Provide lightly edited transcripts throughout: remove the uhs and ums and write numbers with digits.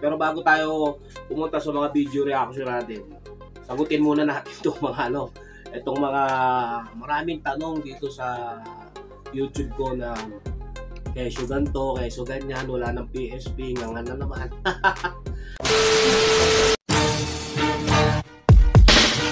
Pero bago tayo pumunta sa mga video reaction natin, sagutin muna natin itong mga maraming tanong dito sa YouTube ko na kesyo ganto, kesyo ganyan, wala ng PSP, nga na naman.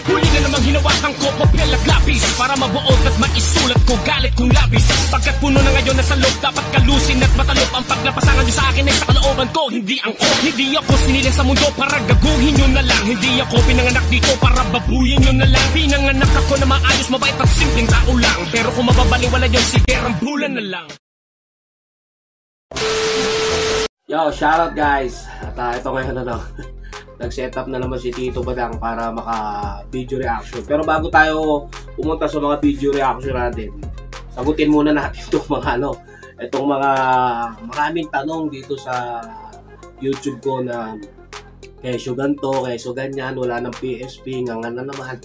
Huli na namang hinawakan ko papel at lapis para mabuot at maisulat ko galit kong labis. Pagkat puno na ngayon nasa loob, dapat kalusin at matalop. Ang paglapasangan nyo sa akin ay sa kalooban ko, hindi angko. Hindi ako sinilin sa mundo para gaguhin nyo na lang. Hindi ako pinanganak dito para babuyin nyo na lang. Pinanganak ako na maayos, mabait at simpleng tao lang. Pero kung mababaliwala yun, sige rambulan na lang. Yo, shoutout guys. At ito ngayon nag-setup na naman si Tito Badang para maka-video reaction. Pero bago tayo pumunta sa mga video reaction natin, sagutin muna natin itong mga maraming tanong dito sa YouTube ko na kesyo ganto, kesyo ganyan, wala ng PSP, nga na naman.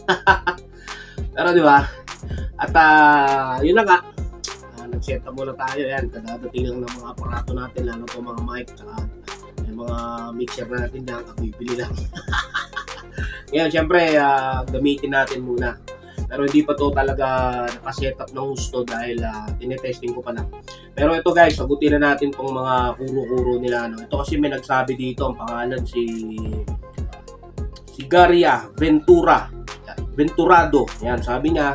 Pero di ba? At yun na nga, nag-setup muna tayo yan. Kadadating lang ng mga aparato natin, lalo po mga mic, tsaka yung mga mixer natin dyan, bibili lang. Ngayon, syempre, gamitin natin muna. Pero hindi pa to talaga nakasetup ng husto dahil tinetesting ko pa lang. Pero ito guys, sagutin na natin tong mga kuro-kuro nila. Ito kasi may nagsabi dito, ang pangalan si Garia Venturado. Yan, sabi niya,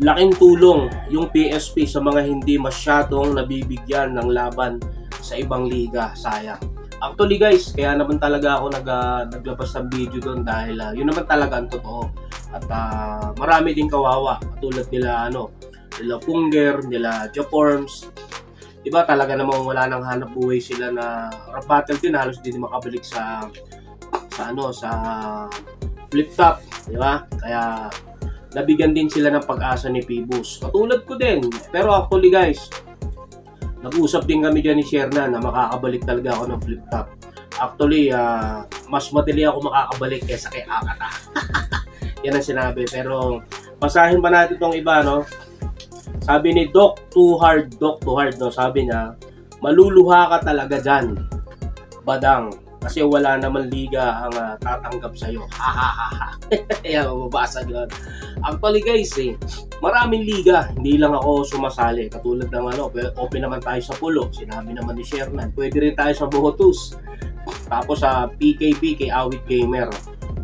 laking tulong yung PSP sa mga hindi masyadong nabibigyan ng laban sa ibang liga, sayang. Actually guys, kaya naman talaga ako naglabas ng video doon dahil yun naman talaga ang totoo. At marami din kawawa, katulad nila nila Punger, nila Japorms. Diba talaga namang wala nang hanap buhay sila na rap battle din, halos din makabalik sa flip top, diba? Kaya nabigyan din sila ng pag-asa ni Phoebus. Katulad ko din. Pero actually guys, nag-usap din kami dyan ni Sherna na makakabalik talaga ako ng flip top. Actually, mas madali ako makakabalik kaysa kay Akata. Yan ang sinabi. Pero, basahin pa natin itong iba, no? Sabi ni Doc Too Hard, no? Sabi niya, maluluha ka talaga dyan, Badang. Kasi wala naman liga ang tatanggap sa'yo. Ha ha ha ha. Yan, mababasa nyo. Actually guys, maraming liga. Hindi lang ako sumasali. Katulad ng open naman tayo sa Pulo. Sinabi naman ni Shernan. Pwede rin tayo sa Bohotus. Tapos sa PKP, Awit Gamer.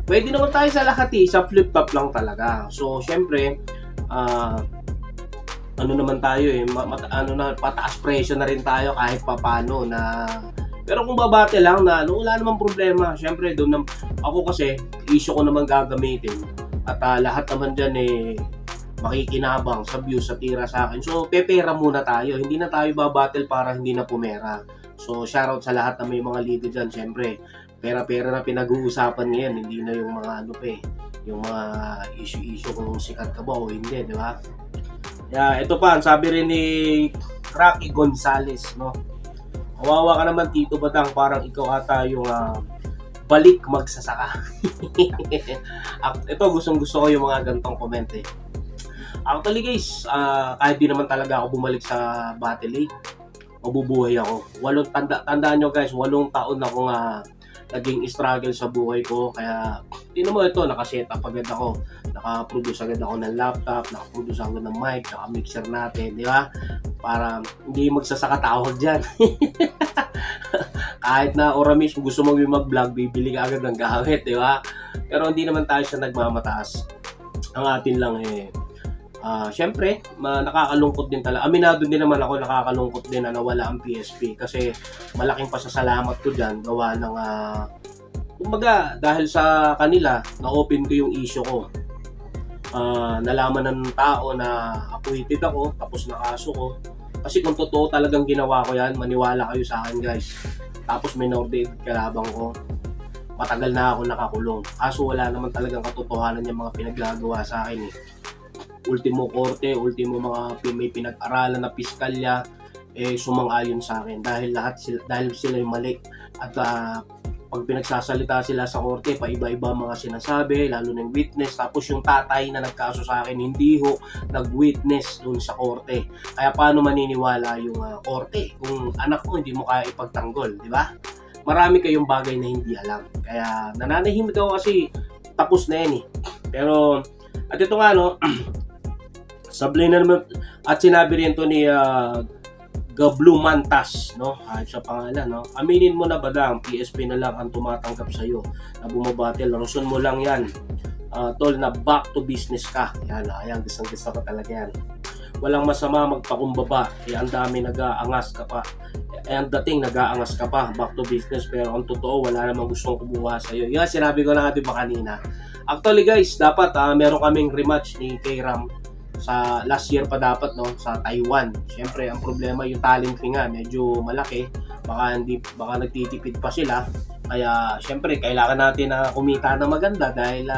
Pwede naman tayo sa lahat sa flip top lang talaga. So, syempre, naman tayo pataas presyo na rin tayo kahit papano na. Pero kung babate lang na wala namang problema. Syempre, doon ako kasi issue ko naman gagamitin. At lahat naman dyan makikinabang sa views, sa tira sa akin. So, pepera muna tayo. Hindi na tayo babattle para hindi na pumera. So, shoutout sa lahat na may mga liga dyan. Syempre, pera-pera na pinag-uusapan ngayon. Hindi na yung mga yung mga issue kung sikat ka ba o hindi, di ba? Ito pa, sabi rin ni Rocky Gonzales, no? Kawawa ka naman, Tito Badang, parang ikaw ata yung balik magsasaka. Ito, gustong-gusto ko yung mga gantong comment Actually guys, kahit di naman talaga ako bumalik sa Battle League, mabubuhay ako. Tandaan nyo guys, 8 taon na akong naging struggle sa buhay ko. Kaya, yun mo ito, nakasetup agad ako. Nakaproduce agad ako ng laptop, nakaproduce agad ng mic, saka mixer natin, di ba? Para hindi magsasaka tawag dyan. Kahit na oramis, gusto mo mag-vlog, bibili ka agad ng gamit, di ba? Pero hindi naman tayo sa nagmamataas. Ang atin lang syempre, nakakalungkot din talaga. Aminado din naman ako, nakakalungkot din na nawala ang PSP. Kasi malaking pasasalamat ko dyan, gawa ng kumbaga, dahil sa kanila, na-open ko yung issue ko. Nalaman ng tao na acquitted ako, tapos nakaso ko. Kasi kung totoo talagang ginawa ko yan, maniwala kayo sa akin guys. Tapos may no-dead kalabang ko. Matagal na ako nakakulong. Kaso wala naman talagang katotohanan yung mga pinaggagawa sa akin Ultimo korte, ultimo mga may pinag-aralan na piskalya, sumang-ayon sa akin. Dahil sila yung mali. At pag pinagsasalita sila sa korte, paiba-iba mga sinasabi, lalo ng witness. Tapos yung tatay na nagkaso sa akin, hindi nag-witness dun sa korte. Kaya paano maniniwala yung korte kung anak mo hindi mo kaya ipagtanggol, di ba? marami kayong bagay na hindi alam. Kaya nananahimik ako kasi tapos na yan eh. Pero, at ito nga no, sablay na naman, at sinabi rin to ni Gablu Mantas, no? Sa pangalan, no? Aminin mo na badang, PSP na lang ang tumatanggap sa'yo na bumabattle. Rason mo lang yan. Tol, na back to business ka. Yan, ayan, gusto ko talaga yan. Walang masama magpakumbaba. Ang dami nag-aangas ka pa. Ang dating nag-aangas ka pa. Back to business. Pero ang totoo, wala namang gustong kumuha sa'yo. Yan, sinabi ko na nga diba kanina. Actually guys, dapat meron kaming rematch ni K-Ram sa last year pa dapat, no, sa Taiwan. Siyempre ang problema yung talent fee nga medyo malaki, baka nagtitipid pa sila, kaya siyempre kailangan natin na kumita na maganda dahil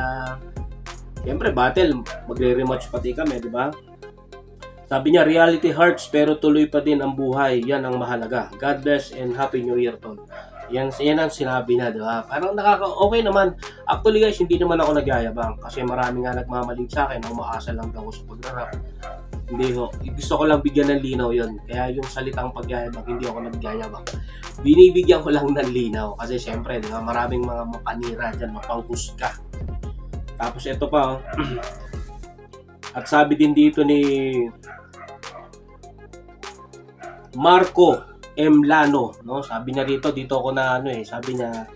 siyempre battle, magre-rematch pati kami, di ba? Sabi niya, reality hurts pero tuloy pa din ang buhay, yan ang mahalaga. God bless and Happy New Year, Tol. Yan ang sinabi na, di ba? Parang okay naman. Actually guys, hindi naman ako nagyayabang kasi marami nga nagmamalit sa akin, umaasa lang daw ako sa pagrarap. Hindi ho. Gusto ko lang bigyan ng linaw yon. Kaya yung salitang pagyayabang, hindi ako nagyayabang. Binibigyan ko lang ng linaw kasi syempre, di ba? Maraming mga mapanira dyan, mapanghusga. Tapos ito pa, at sabi din dito ni Marco M. Lano, no? Sabi niya dito ako na sabi niya,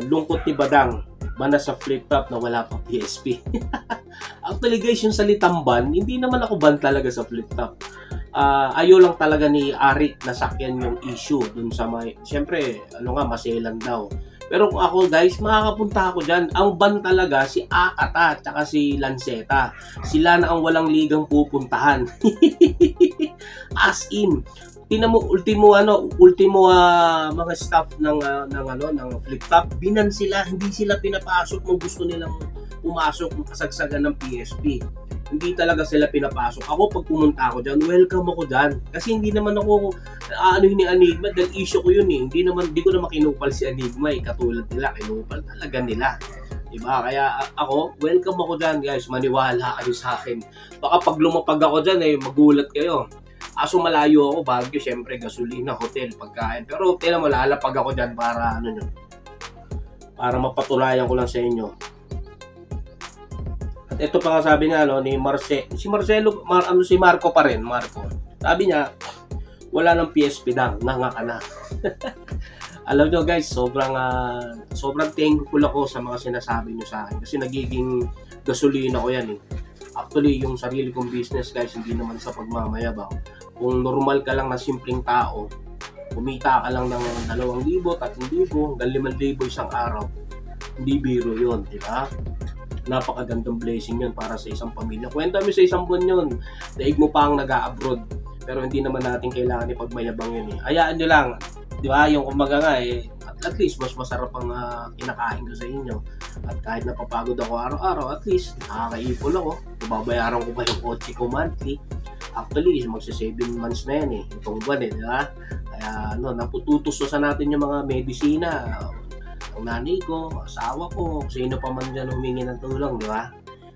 lungkot ni Badang, bana sa flip top na wala pa PSP. Actually guys, yung salitang ban, hindi naman ako ban talaga sa flip top. Ayaw lang talaga ni Arik na sakyan yung issue dun sa siyempre, maselan daw. Pero kung ako guys, makakapunta ako dyan. Ang ban talaga si Akata at si Lanceta. Sila na ang walang ligang pupuntahan. As in, ultimo mga staff ng flip top, binan sila, hindi sila pinapasok kung gusto nilang pumasok ng kasagsagan ng PSP. Hindi talaga sila pinapasok. Ako pag pumunta ako diyan, welcome ako diyan. Kasi hindi naman ako ni Enigma, dahil issue ko yun eh. Hindi ko na makinupal si Enigma eh. Katulad nila, kinupal talaga nila. Diba? Kaya ako, welcome ako diyan, guys. Maniwala kayo sa akin. Baka pag lumapag ako diyan magulat kayo. Aso malayo ako, Baguio, syempre gasolina, hotel, pagkain. Pero tingnan mo, lalapag ako diyan para para mapatunayan ko lang sa inyo. At ito pa nga sabi niya ni si Marco pa rin, Marco. Sabi niya, wala nang PSP dang, nga ka na. Alam nyo guys, sobrang thankful ako sa mga sinasabi nyo sa akin kasi nagiging gasolina ko yan eh. Actually, yung sarili kong business guys, hindi naman sa pagmamayabang. Kung normal ka lang na simpleng tao, kumita ka lang ng 2,000, 3,000, hanggang 5,000 isang araw, hindi biro yun, di ba? Napakagandang blessing yun para sa isang pamilya. Kwenta mo sa isang buwan yun, daig mo pa ang nag-a-abroad, pero hindi naman natin kailangan ipagmayabang yun eh. Hayaan nyo lang, di ba? Yung kumbaga nga at least mas masarap ang kinakain ko sa inyo. At kahit napapagod ako araw-araw, at least nakakaipon ako. Babayaran ko pa yung kotse ko monthly. Actually, magsa 7 months na yan eh. Itong buwan eh, di ba? Kaya napututusan natin yung mga medisina. Ang nanay ko, asawa ko, sino pa man dyan humingi ng tulong, di ba?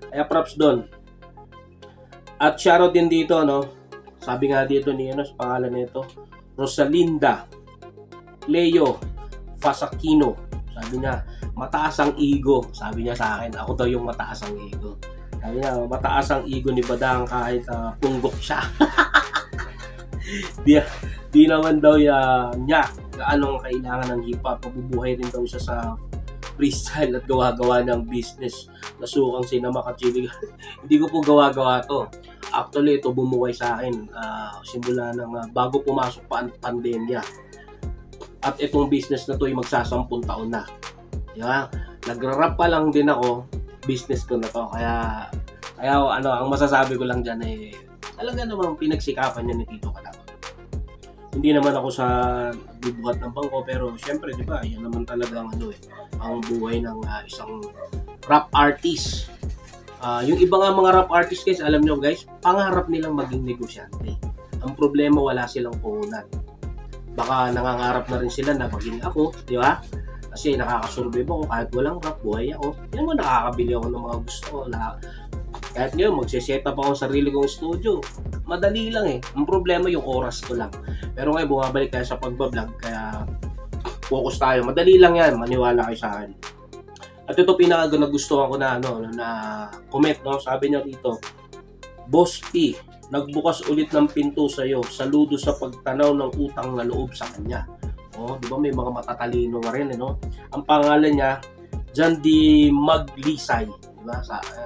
Kaya props doon. At shoutout din dito, sabi nga dito ni sa pangalan nito, Rosalinda Leo Fasakino. Sabi niya, mataas ang ego. Sabi niya sa akin, ako daw yung mataas ang ego. Sabi niya, mataas ang ego ni Badang kahit punggok siya. Di naman daw niya gaano kailangan ng hip-hop. Mabubuhay rin daw siya sa freestyle at gawa-gawa ng business na sukang sinama kachilig. Hindi ko po gawa-gawa to. Actually, ito bumuhay sa akin simula ng bago pumasok pa ang pandemya. At itong business na to ay magsasampung taon na. Diba? Nagra-rap pa lang din ako, business ko na to. Kaya ang masasabi ko lang dyan talaga namang pinagsikapan niya ni Tito Kalakot. Hindi naman ako sa bubuhat ng bangko, pero syempre, di ba, yan naman talagang ang buhay ng isang rap artist. Yung iba nga mga rap artist guys, alam nyo guys, pangarap nilang maging negosyante. Ang problema, wala silang puhunan. Baka nangangarap na rin sila na maging ako, di ba? Kasi nakakasurvive ako kahit walang rap, buhay ako. Yan mo, nakakabili ako ng mga gusto ko. Kahit ngayon, magsiset up ako sa sarili kong studio. Madali lang eh. Ang problema yung oras ko lang. Pero ngayon, bumabalik tayo sa pagbablog. Kaya focus tayo. Madali lang yan, maniwala kayo sa akin. At ito pinaka nagustuhan ko na comment, no? Sabi niya dito, Boss P, nagbukas ulit ng pinto sa iyo. Saludo sa pagtanaw ng utang na loob sa kanya. Oh, di ba may mga matatalino na rin, no? Ang pangalan niya, Jandy Maglisay, di ba?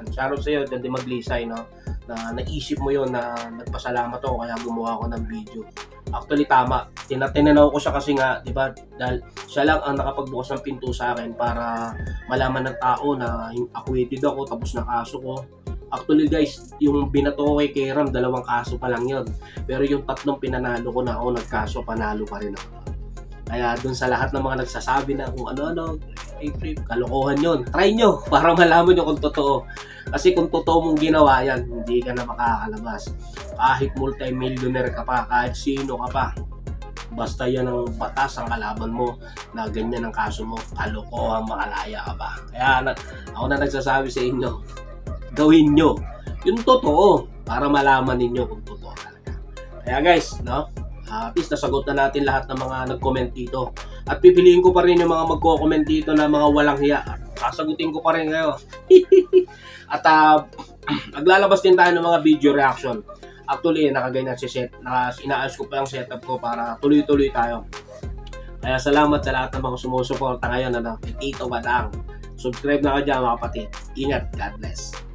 Shoutout sa iyo, Jandy Maglisay, no? Na naisip mo yon na nagpasalamat ako kaya gumawa ako ng video. Actually tama. Tinatinaw ko siya kasi nga, 'di ba? Dahil siya lang ang nakapagbukas ng pinto sa akin para malaman ng tao na acquitted ako tapos na kaso ko. Actually guys, yung binato ko kay Keram, 2 kaso pa lang 'yon. Pero yung 3 pinanalo ko na ako, nagkaso panalo pa rin ako. Kaya dun sa lahat ng mga nagsasabi na kung ano-ano, kalokohan yun. Try nyo para malaman nyo kung totoo. Kasi kung totoo mong ginawa yan, hindi ka na makakalabas. Kahit multi-millionaire ka pa, kahit sino ka pa, basta yan ang batas ang kalaban mo na ganyan ang kaso mo, kalokohan, makalaya ka pa. Kaya ako na nagsasabi sa inyo, gawin nyo yung totoo para malaman ninyo kung totoo talaga. Kaya guys, no? At least nasagot na natin lahat ng mga nag-comment dito. At pipiliin ko pa rin yung mga magko-comment dito na mga walang hiya. Sasagutin ko pa rin kayo. At naglalabas din tayo ng mga video reaction. Actually, nakaganyan si set. Inaayos ko pa yung setup ko para tuloy-tuloy tayo. Kaya salamat sa lahat ng mga sumusuporta ngayon. Tito Badang. Subscribe na ka dyan mga kapatid. Ingat. God bless.